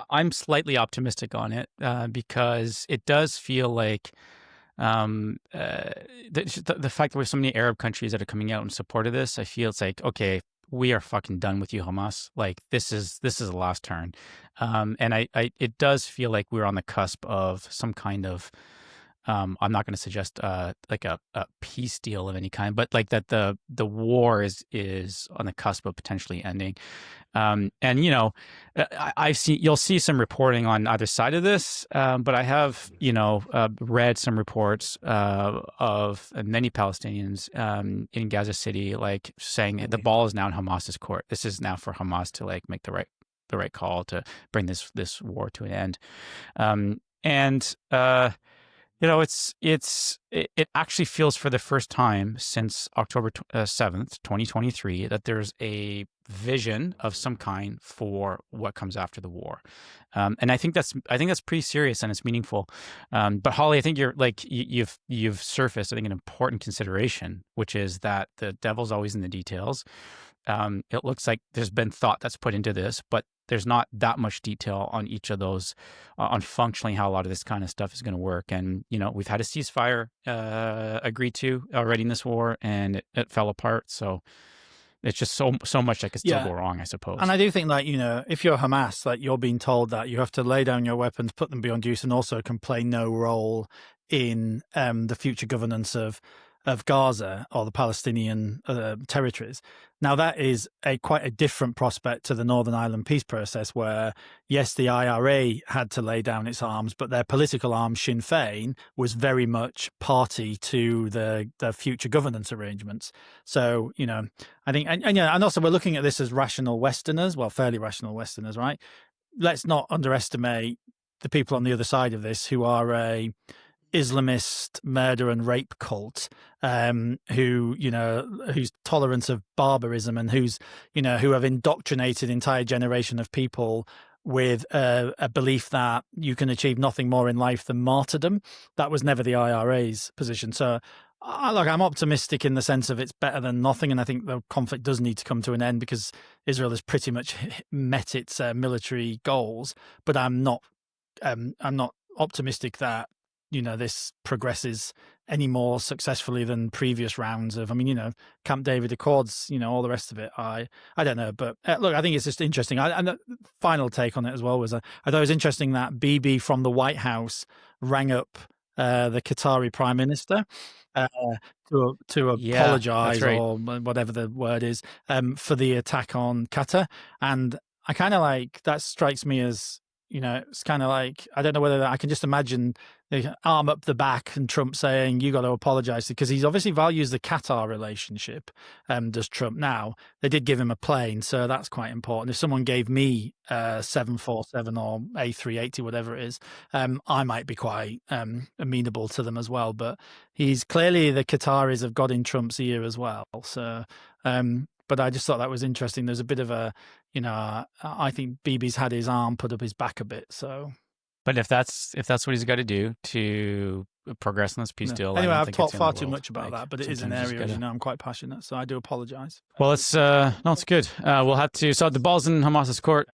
I'm slightly optimistic on it because it does feel like um, uh, the fact that we have so many Arab countries that are coming out in support of this. I feel it's like, okay, we are fucking done with you, Hamas. Like this is a last turn, and I it does feel like we're on the cusp of some kind of I'm not going to suggest like a peace deal of any kind, but like that the war is on the cusp of potentially ending. And I've seen you'll see some reporting on either side of this, but I have read some reports of many Palestinians in Gaza City like saying the ball is now in Hamas's court. This is now for Hamas to like make the right call to bring this war to an end. And it actually feels for the first time since October 7th, 2023, that there's a vision of some kind for what comes after the war. And I think that's pretty serious and it's meaningful. But Holly, I think you're like you've surfaced, I think, an important consideration, which is that the devil's always in the details. It looks like there's been thought that's put into this, but there's not that much detail on each of those, on functionally how a lot of this kind of stuff is going to work. And, we've had a ceasefire agreed to already in this war, and it fell apart. So it's just so much that could still go wrong, I suppose. And I do think that, if you're Hamas, like you're being told that you have to lay down your weapons, put them beyond use, and also can play no role in the future governance of Gaza or the Palestinian territories. Now, that is quite a different prospect to the Northern Ireland peace process, where, yes, the IRA had to lay down its arms, but their political arm, Sinn Féin, was very much party to the future governance arrangements. So, I think, and also we're looking at this as rational Westerners, well, fairly rational Westerners, right? Let's not underestimate the people on the other side of this who are a Islamist murder and rape cult, whose tolerance of barbarism and who have indoctrinated entire generation of people with a belief that you can achieve nothing more in life than martyrdom. That was never the IRA's position. So I'm optimistic in the sense of it's better than nothing, and I think the conflict does need to come to an end because Israel has pretty much met its military goals. But I'm not optimistic that this progresses any more successfully than previous rounds of, Camp David Accords, all the rest of it. I don't know, but look, I think it's just interesting. And the final take on it as well was, I thought it was interesting that Bibi from the White House rang up the Qatari Prime Minister to apologize, right, or whatever the word is, for the attack on Qatar. And I kind of like, that strikes me as, it's kind of like, I don't know whether I can just imagine the arm up the back and Trump saying, you got to apologize, because he obviously values the Qatar relationship, does Trump. Now, they did give him a plane, so that's quite important. If someone gave me a 747 or A380, whatever it is, I might be quite amenable to them as well. But he's clearly, the Qataris have got in Trump's ear as well. So, but I just thought that was interesting. There's a bit of a, I think Bibi's had his arm put up his back a bit. So, but if that's what he's got to do to progress in this peace deal, anyway, I I've think talked it's far too much about that, but it is an area, I'm quite passionate, so I do apologize. Well, it's no, it's good. We'll have to. So the ball's in Hamas's court.